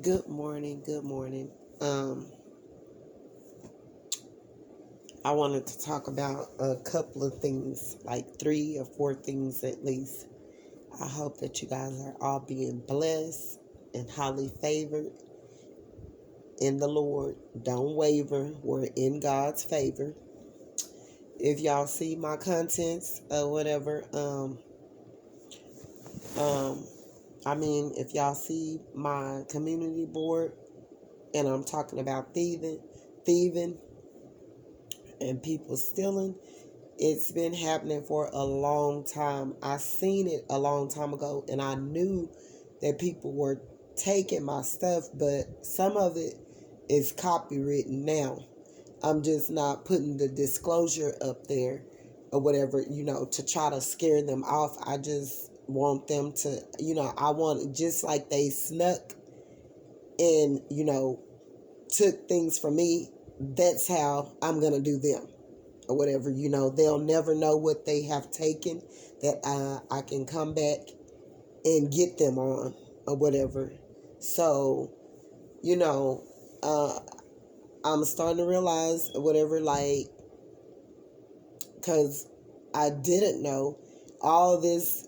Good morning. Good morning. Um, I wanted to talk about a couple of things, like 3 or 4 things at least. I hope that you guys are all being blessed and highly favored in the Lord. Don't waver. We're in God's favor. If y'all see my contents or whatever, um, if y'all see my community board and I'm talking about thieving, and people stealing, it's been happening for a long time. I seen it a long time ago, and I knew that people were taking my stuff, but some of it is copywritten now. I'm just not putting the disclosure up there or whatever, to try to scare them off. I just want them to, I want, just like they snuck and, took things from me, that's how I'm going to do them or whatever. They'll never know what they have taken, that I can come back and get them on or whatever. So, you know, uh, I'm starting to realize whatever, like, because I didn't know all this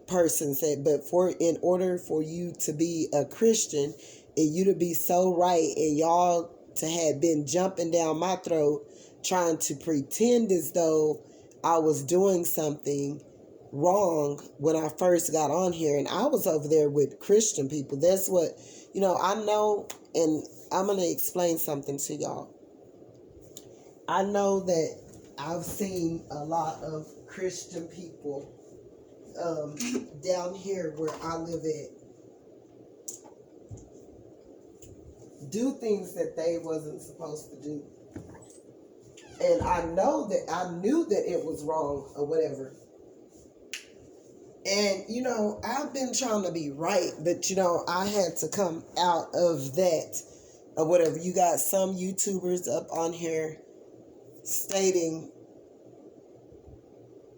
person said, but in order for you to be a Christian and you to be so right, and y'all to have been jumping down my throat trying to pretend as though I was doing something wrong when I first got on here, and I was over there with Christian people. That's what, I know. And I'm going to explain something to y'all. I know that I've seen a lot of Christian people down here where I live at do things that they wasn't supposed to do. And I knew that it was wrong or whatever. And, I've been trying to be right, but, I had to come out of that or whatever. You got some YouTubers up on here stating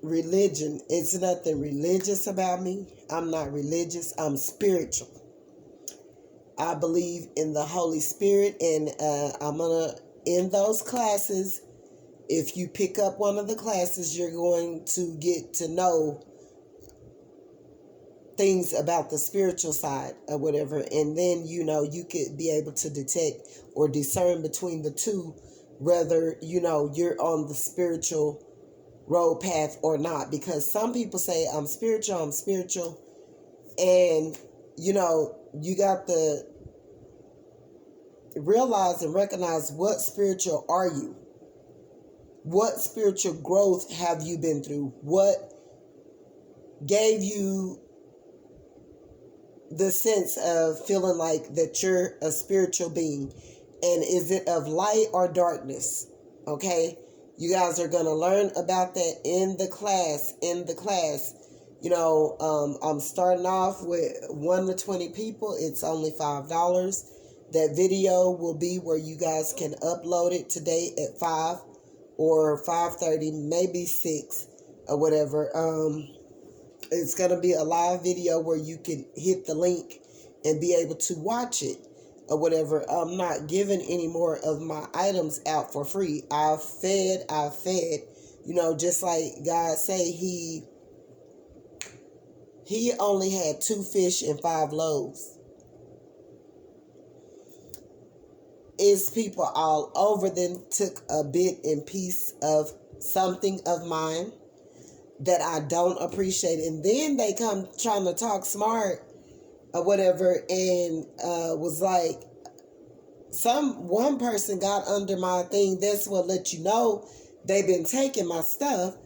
religion. It's nothing religious about me. I'm not religious. I'm spiritual. I believe in the Holy Spirit, and I'm going to, in those classes, if you pick up one of the classes, you're going to get to know things about the spiritual side or whatever. And then, you could be able to detect or discern between the two, whether, you're on the spiritual road path or not. Because some people say, I'm spiritual. And, you got to realize and recognize, what spiritual are you? What spiritual growth have you been through? What gave you the sense of feeling like that you're a spiritual being? And is it of light or darkness? Okay, you guys are going to learn about that in the class. I'm starting off with 1 to 20 people. It's only $5. That video will be where you guys can upload it today at 5 or 5:30, maybe 6 or whatever. It's going to be a live video where you can hit the link and be able to watch it or whatever. I'm not giving any more of my items out for free. I've fed, just like God say, he only had 2 fish and 5 loaves. It's people all over then took a bit and piece of something of mine that I don't appreciate. And then they come trying to talk smart or whatever, and was like, one person got under my thing. That's what let you know they've been taking my stuff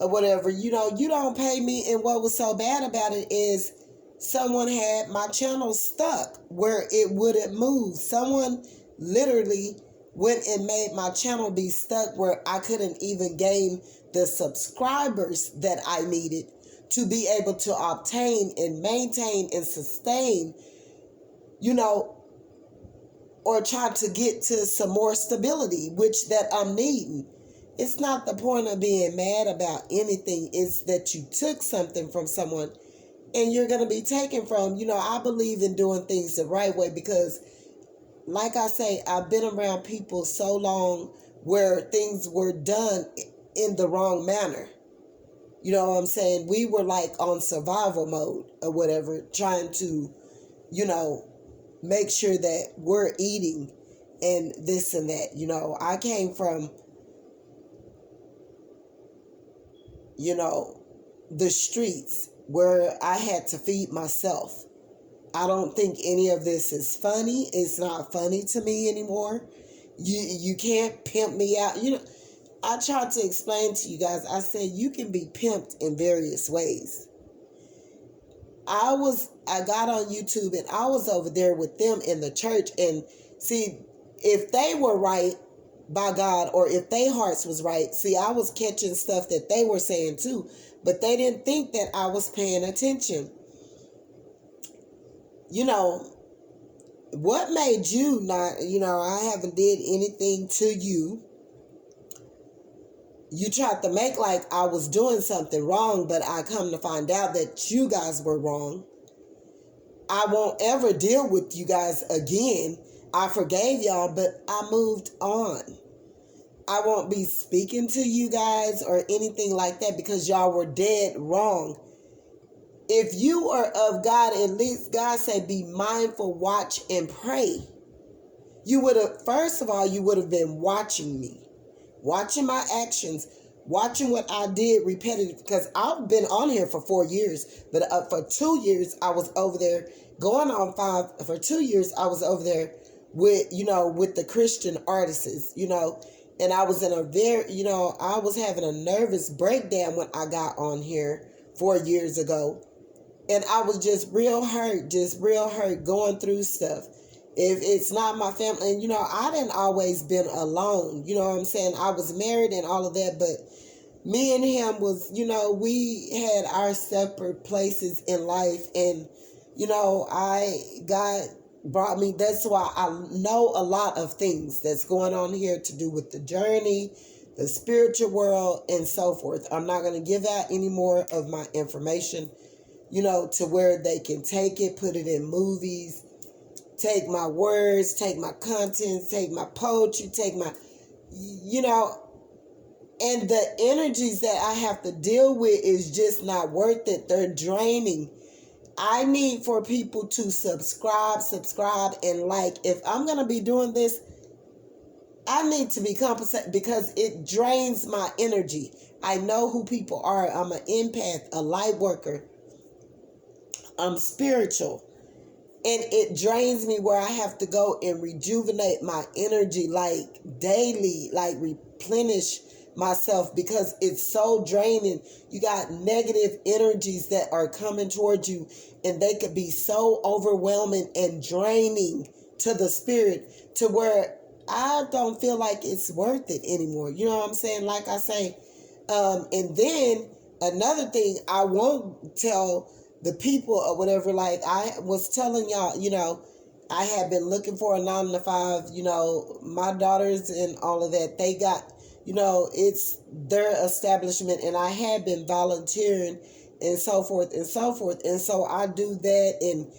or whatever. You don't pay me. And what was so bad about it is someone had my channel stuck where it wouldn't move. Someone literally went and made my channel be stuck where I couldn't even gain the subscribers that I needed to be able to obtain and maintain and sustain, or try to get to some more stability, which that I'm needing. It's not the point of being mad about anything. It's that you took something from someone and you're going to be taken from. I believe in doing things the right way because, like I say, I've been around people so long where things were done in the wrong manner. You know what I'm saying? We were like on survival mode or whatever, trying to, make sure that we're eating and this and that. I came from, the streets where I had to feed myself. I don't think any of this is funny. It's not funny to me anymore. You can't pimp me out. I tried to explain to you guys. I said you can be pimped in various ways. I got on YouTube and I was over there with them in the church, and see, if they were right by God, or if their hearts was right, see, I was catching stuff that they were saying too, but they didn't think that I was paying attention. What made you not, I haven't did anything to you. You tried to make like I was doing something wrong, but I come to find out that you guys were wrong. I won't ever deal with you guys again. I forgave y'all, but I moved on. I won't be speaking to you guys or anything like that because y'all were dead wrong. If you are of God, at least God said be mindful, watch, and pray. You would have, first of all, you would have been watching me. Watching my actions, watching what I did repetitive, because I've been on here for 4 years, but for 2 years I was over there, going on 5. For 2 years I was over there with the Christian artists, and I was in a very, I was having a nervous breakdown when I got on here 4 years ago, and I was just real hurt going through stuff. If it's not my family, and I didn't always been alone, you know what I'm saying? I was married and all of that, but me and him was, we had our separate places in life, and, God brought me, that's why I know a lot of things that's going on here to do with the journey, the spiritual world, and so forth. I'm not going to give out any more of my information, to where they can take it, put it in movies, take my words, take my content, take my poetry, take my, and the energies that I have to deal with is just not worth it. They're draining. I need for people to subscribe, and like. If I'm going to be doing this, I need to be compensated because it drains my energy. I know who people are. I'm an empath, a light worker. I'm spiritual. And it drains me where I have to go and rejuvenate my energy like daily, like replenish myself because it's so draining. You got negative energies that are coming towards you, and they could be so overwhelming and draining to the spirit to where I don't feel like it's worth it anymore. You know what I'm saying? Like I say, and then another thing I won't tell the people or whatever, like I was telling y'all, I had been looking for a 9 to 5, my daughters and all of that, they got, it's their establishment, and I had been volunteering and so forth and so forth. And so I do that, and,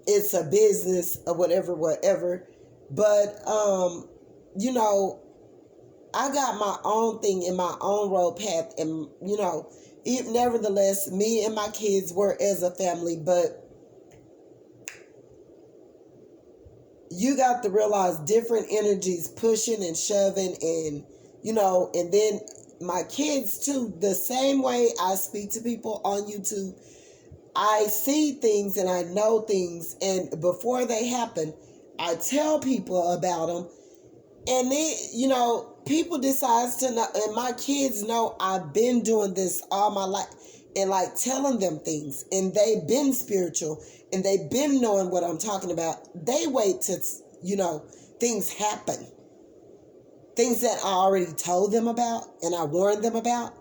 it's a business or whatever. But, I got my own thing in my own road path, and, nevertheless, me and my kids were as a family, but you got to realize different energies pushing and shoving, and, and then my kids too, the same way I speak to people on YouTube, I see things and I know things, and before they happen, I tell people about them, and then, people decide to know, and my kids know I've been doing this all my life, and like telling them things, and they've been spiritual, and they've been knowing what I'm talking about. They wait to, things happen. Things that I already told them about and I warned them about.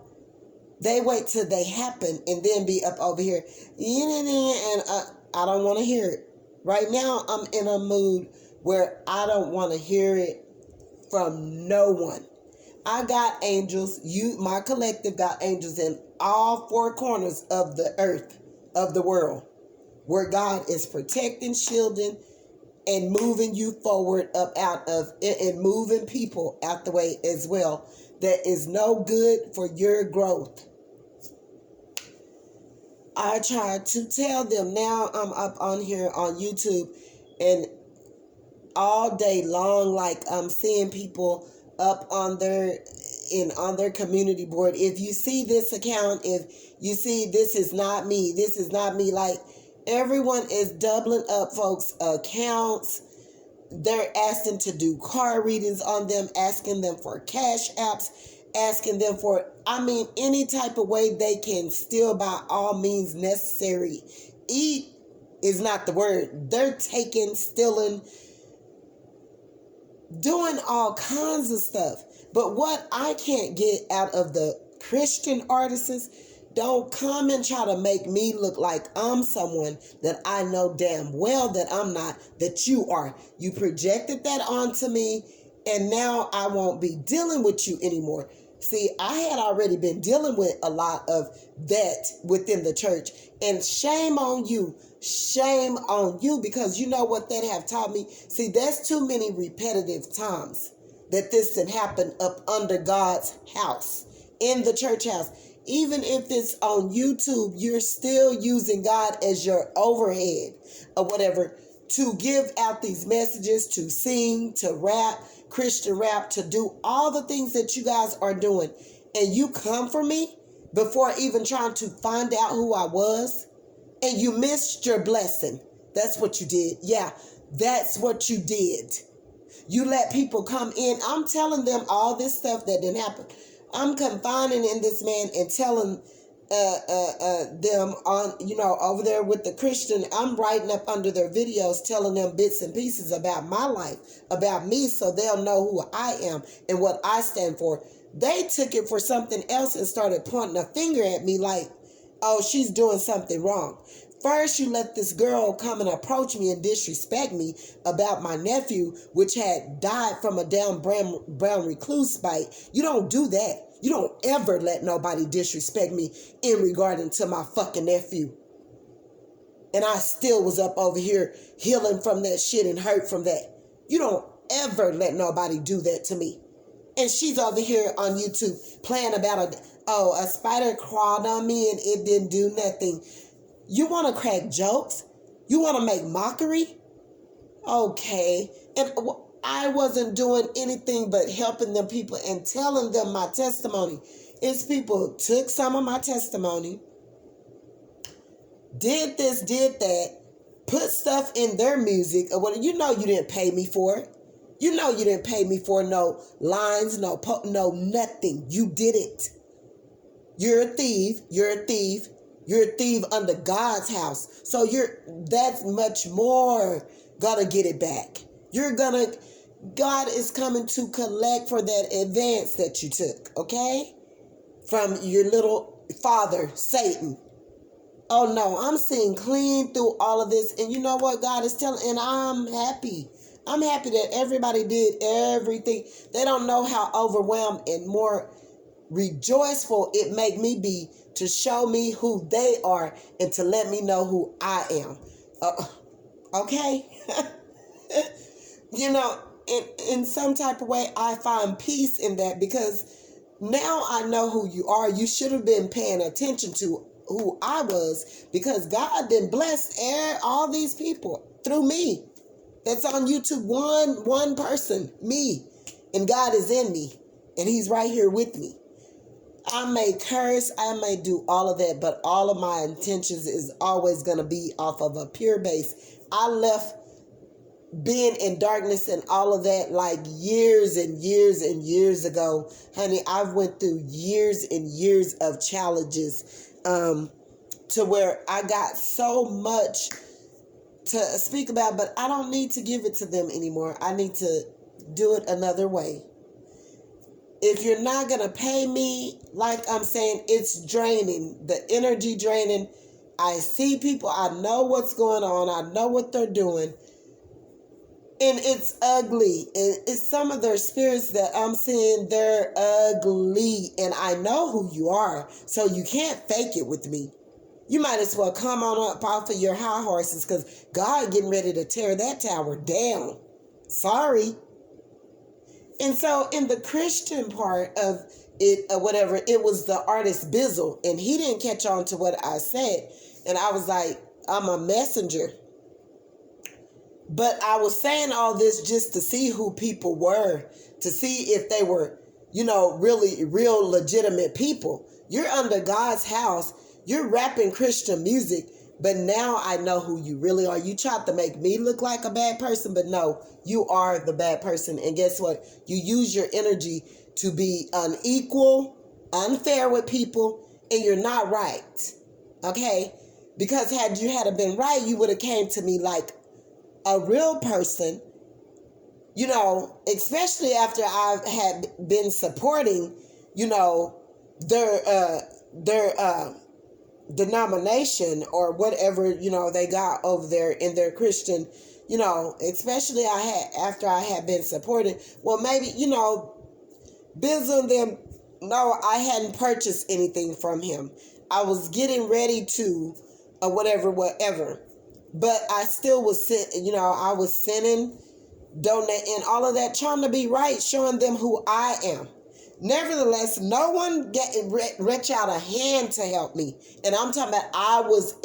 They wait till they happen and then be up over here. And I don't want to hear it. Right now, I'm in a mood where I don't want to hear it from no one. I got angels. My collective got angels in all four corners of the earth, of the world, where God is protecting, shielding, and moving you forward up out of it, and moving people out the way as well. That is no good for your growth. I try to tell them. Now I'm up on here on YouTube, and all day long, like I'm seeing people up on their community board. If you see this account, if you see this is not me, like everyone is doubling up folks' accounts. They're asking to do car readings on them, asking them for cash apps, asking them for, any type of way they can steal by all means necessary. Eat is not the word. They're taking, stealing, doing all kinds of stuff. But what I can't get out of the Christian artists, don't come and try to make me look like I'm someone that I know damn well that I'm not, that you are. You projected that onto me, and now I won't be dealing with you anymore. See, I had already been dealing with a lot of that within the church, and shame on you. Shame on you, because you know what that have taught me? See, that's too many repetitive times that this had happened up under God's house, in the church house. Even if it's on YouTube, you're still using God as your overhead or whatever to give out these messages, to sing, to rap, Christian rap, to do all the things that you guys are doing. And you come for me before even trying to find out who I was. And you missed your blessing. That's what you did. Yeah, that's what you did. You let people come in. I'm telling them all this stuff that didn't happen. I'm confining in this man and telling them on, over there with the Christian, I'm writing up under their videos, telling them bits and pieces about my life, about me, so they'll know who I am and what I stand for. They took it for something else and started pointing a finger at me like, oh, she's doing something wrong. First, you let this girl come and approach me and disrespect me about my nephew, which had died from a damn brown recluse bite. You don't do that. You don't ever let nobody disrespect me in regarding to my fucking nephew. And I still was up over here healing from that shit and hurt from that. You don't ever let nobody do that to me. And she's over here on YouTube playing about a spider crawled on me and it didn't do nothing. You want to crack jokes? You want to make mockery? Okay. And I wasn't doing anything but helping them people and telling them my testimony. It's people took some of my testimony, did this, did that, put stuff in their music. Or what? You know you didn't pay me for it. You know you didn't pay me for no lines, no nothing. You did it. You're a thief. You're a thief. You're a thief under God's house. So that's much more gonna get it back. God is coming to collect for that advance that you took, okay? From your little father, Satan. Oh no, I'm seeing clean through all of this. And you know what God is telling? And I'm happy. I'm happy that everybody did everything. They don't know how overwhelmed and more rejoiceful it make me be to show me who they are and to let me know who I am. Okay? In some type of way, I find peace in that, because now I know who you are. You should have been paying attention to who I was, because God didn't bless all these people through me. That's on YouTube. One person, me. And God is in me. And he's right here with me. I may curse, I may do all of that, but all of my intentions is always going to be off of a pure base. I left being in darkness and all of that like years and years and years ago. Honey, I've went through years and years of challenges to where I got so much to speak about, but I don't need to give it to them anymore. I need to do it another way. If you're not going to pay me, like I'm saying, it's draining, the energy draining. I see people, I know what's going on, I know what they're doing. And it's ugly. And it's some of their spirits that I'm seeing, they're ugly. And I know who you are, so you can't fake it with me. You might as well come on up off of your high horses, because God getting ready to tear that tower down. Sorry. And so in the Christian part of it, whatever, it was the artist Bizzle, and he didn't catch on to what I said. And I was like, I'm a messenger. But I was saying all this just to see who people were, to see if they were, really real legitimate people. You're under God's house. You're rapping Christian music, but now I know who you really are. You tried to make me look like a bad person, but no, you are the bad person. And guess what? You use your energy to be unequal, unfair with people, and you're not right. Okay? Because had you had been right, you would have came to me like a real person, especially after I had been supporting, their denomination or whatever, they got over there in their Christian, especially after I had been supported. Well, maybe, Biz and them, no, I hadn't purchased anything from him. I was getting ready to, or whatever. But I still was I was sending, donating, all of that, trying to be right, showing them who I am. Nevertheless, no one reach out a hand to help me. And I'm talking about I was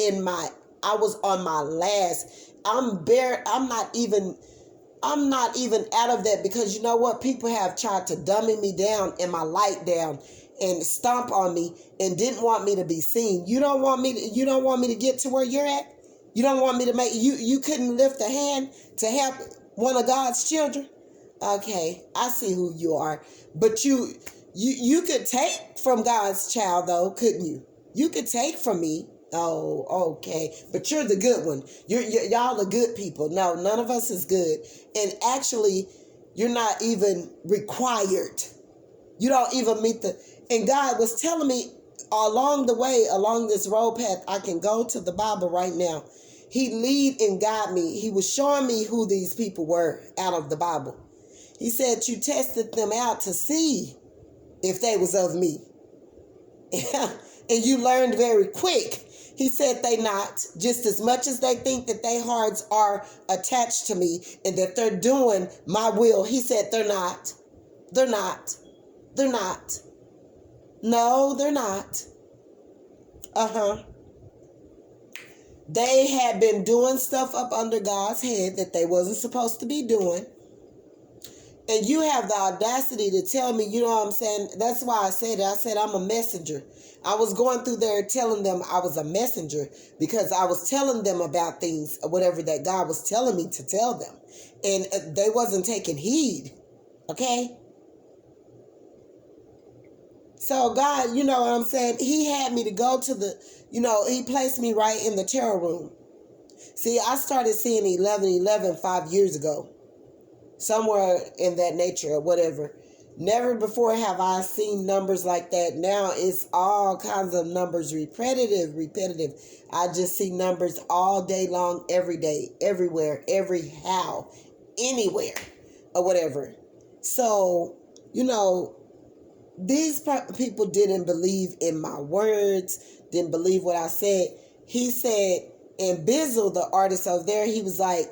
on my last. I'm not even out of that, because you know what? People have tried to dummy me down and my light down and stomp on me and didn't want me to be seen. You don't want me to get to where you're at? You don't want me to you couldn't lift a hand to help one of God's children? Okay, I see who you are. But you could take from God's child, though, couldn't you? You could take from me. Oh, okay. But you're the good one. Y'all are good people. No, none of us is good. And actually, you're not even required. You don't even meet and God was telling me along the way, along this road path, I can go to the Bible right now. He lead and guide me. He was showing me who these people were out of the Bible. He said, you tested them out to see if they was of me. And you learned very quick. He said they not, just as much as they think that their hearts are attached to me and that they're doing my will. He said they're not. They're not. They're not. No, they're not. They had been doing stuff up under God's head that they wasn't supposed to be doing. And you have the audacity to tell me, you know what I'm saying? That's why I said it. I said I'm a messenger. I was going through there telling them I was a messenger because I was telling them about things, whatever that God was telling me to tell them. And they wasn't taking heed. Okay? So God, you know what I'm saying? He had me to go to he placed me right in the tarot room. See, I started seeing 1111 5 years ago. Somewhere in that nature or whatever. Never before have I seen numbers like that. Now it's all kinds of numbers, repetitive. I just see numbers all day long, every day, everywhere, every how, anywhere, or whatever. So, these people didn't believe in my words, didn't believe what I said. He said, and Bizzle, the artist over there, he was like,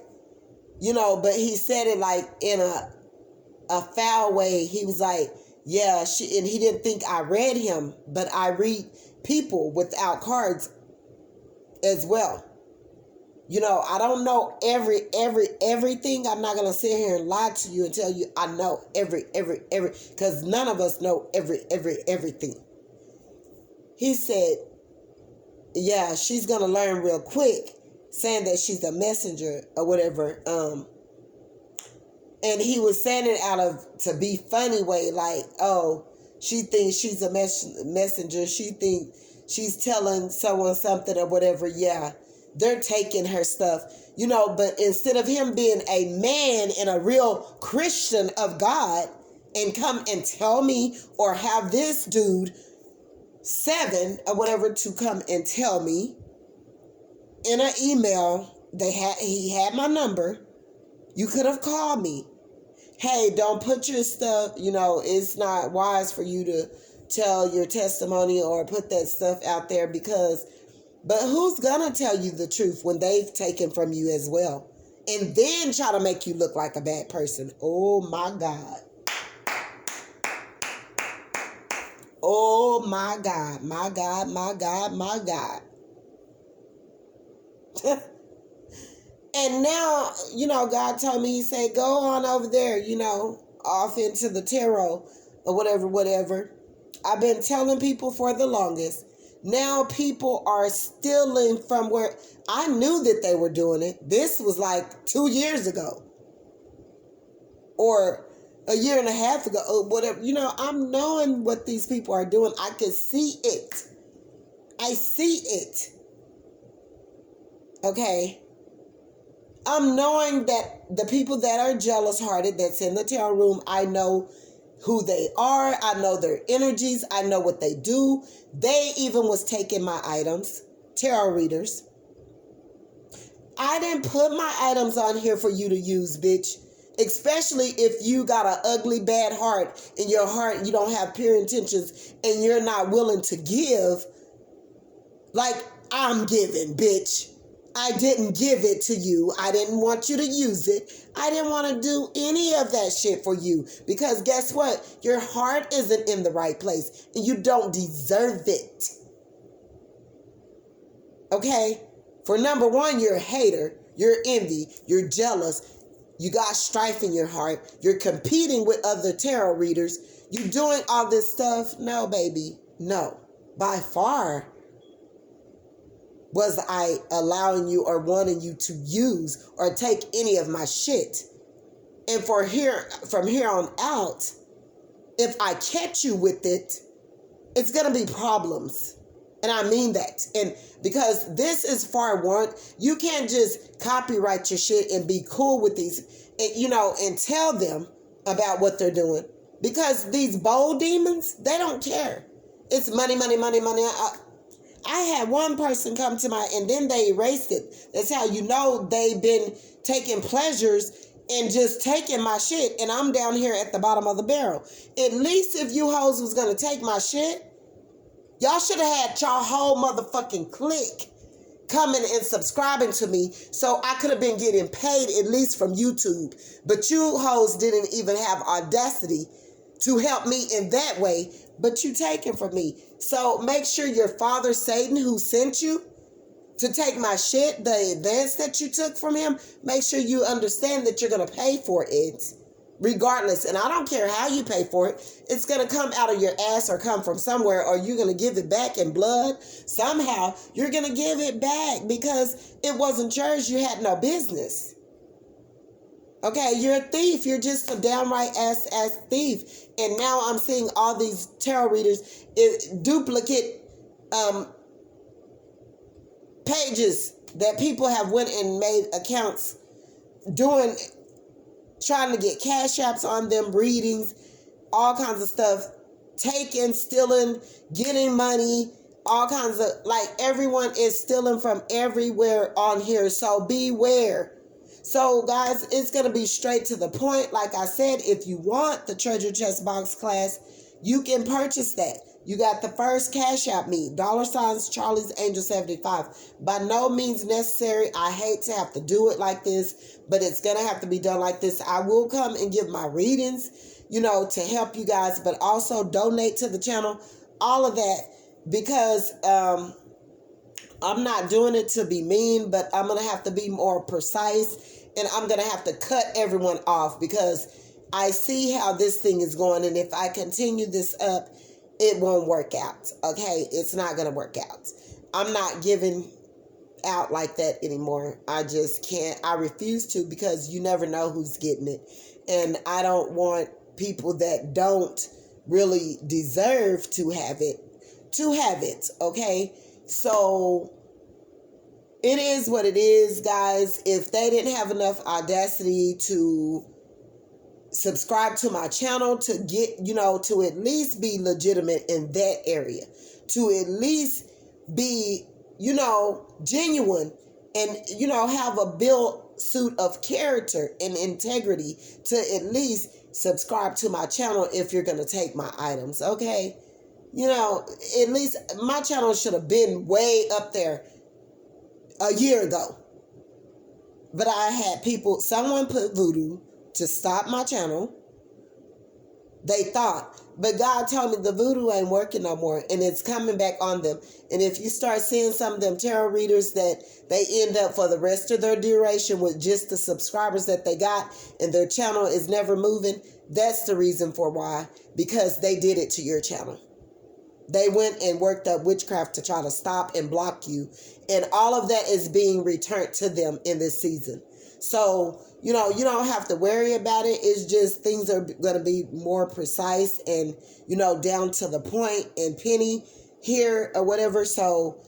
but he said it like in a foul way. He was like, yeah, and he didn't think I read him, but I read people without cards as well. I don't know everything. I'm not going to sit here and lie to you and tell you I know every, because none of us know everything. He said, yeah, she's going to learn real quick, saying that she's a messenger or whatever. And he was saying it out of to be funny way, like, oh, she thinks she's a messenger. She thinks she's telling someone something or whatever. Yeah, they're taking her stuff, but instead of him being a man and a real Christian of God and come and tell me, or have this dude 7 or whatever to come and tell me in an email, he had my number, You could have called me. Hey, don't put your stuff, it's not wise for you to tell your testimony or put that stuff out there but who's gonna tell you the truth when they've taken from you as well? And then try to make you look like a bad person. Oh my God. Oh my God, my God, my God, my God. And now, God told me, he said, go on over there, off into the tarot or whatever. I've been telling people for the longest. Now people are stealing from where I knew that they were doing it. This was like 2 years ago or a year and a half ago or whatever. I'm knowing what these people are doing. I can see it. I see it. Okay. I'm knowing that the people that are jealous-hearted that's in the tarot room, I know who they are. I know their energies. I know what they do. They even was taking my items, tarot readers. I didn't put my items on here for you to use, bitch. Especially if you got an ugly, bad heart. In your heart, you don't have pure intentions and you're not willing to give like I'm giving, bitch. I didn't give it to you. I didn't want you to use it. I didn't want to do any of that shit for you. Because guess what? Your heart isn't in the right place. And you don't deserve it. Okay? For number one, you're a hater. You're envy. You're jealous. You got strife in your heart. You're competing with other tarot readers. You doing all this stuff. No, baby. No. By far was I allowing you or wanting you to use or take any of my shit. And from here on out, if I catch you with it, it's going to be problems. And I mean that. And because this is far warned, you can't just copyright your shit and be cool with these, and tell them about what they're doing. Because these bold demons, they don't care. It's money, money, money, money. I had one person come to and then they erased it. That's how you know they've been taking pleasures and just taking my shit. And I'm down here at the bottom of the barrel. At least if you hoes was going to take my shit, y'all should have had y'all whole motherfucking clique coming and subscribing to me so I could have been getting paid at least from YouTube. But you hoes didn't even have audacity to help me in that way, but you taking from me. So make sure your father, Satan, who sent you to take my shit, the advance that you took from him, make sure you understand that you're going to pay for it regardless. And I don't care how you pay for it. It's going to come out of your ass or come from somewhere, or you're going to give it back in blood. Somehow you're going to give it back because it wasn't yours. You had no business. Okay, you're a thief. You're just a downright ass thief. And now I'm seeing all these tarot readers duplicate pages that people have went and made accounts trying to get cash apps on them, readings, all kinds of stuff, taking, stealing, getting money, all kinds of, everyone is stealing from everywhere on here. So beware. So, guys, it's going to be straight to the point. Like I said, if you want the treasure chest box class, you can purchase that. You got the first cash app me, $ Charlie's Angel 75. By no means necessary. I hate to have to do it like this, but it's going to have to be done like this. I will come and give my readings, to help you guys, but also donate to the channel, all of that, because I'm not doing it to be mean, but I'm going to have to be more precise, and I'm going to have to cut everyone off because I see how this thing is going, and if I continue this up, it won't work out, okay? It's not going to work out. I'm not giving out like that anymore. I just can't. I refuse to, because you never know who's getting it, and I don't want people that don't really deserve to have it, okay? So it is what it is, guys. If they didn't have enough audacity to subscribe to my channel to get, to at least be legitimate in that area, to at least be, genuine and, have a built suit of character and integrity to at least subscribe to my channel if you're going to take my items, okay? You know, at least my channel should have been way up there a year ago. But I had people, someone put voodoo to stop my channel. They thought, but God told me the voodoo ain't working no more, and it's coming back on them. And if you start seeing some of them tarot readers that they end up for the rest of their duration with just the subscribers that they got, and their channel is never moving, that's the reason for why, because they did it to your channel. They went and worked up witchcraft to try to stop and block you, and all of that is being returned to them in this season. So, you know, you don't have to worry about it. It's just things are going to be more precise and, you know, down to the point and penny here or whatever. So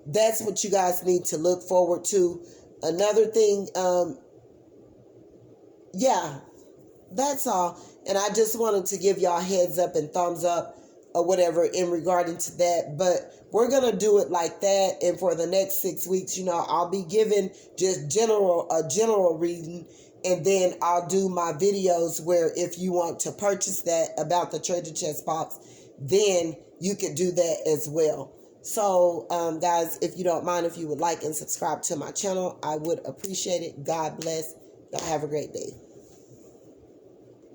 that's what you guys need to look forward to. Another thing, yeah, that's all. And I just wanted to give y'all heads up and thumbs up or whatever in regarding to that. But we're going to do it like that. And for the next 6 weeks, you know, I'll be giving just a general reading. And then I'll do my videos where if you want to purchase that about the treasure chest box, then you could do that as well. So, guys, if you don't mind, if you would like and subscribe to my channel, I would appreciate it. God bless. Y'all have a great day.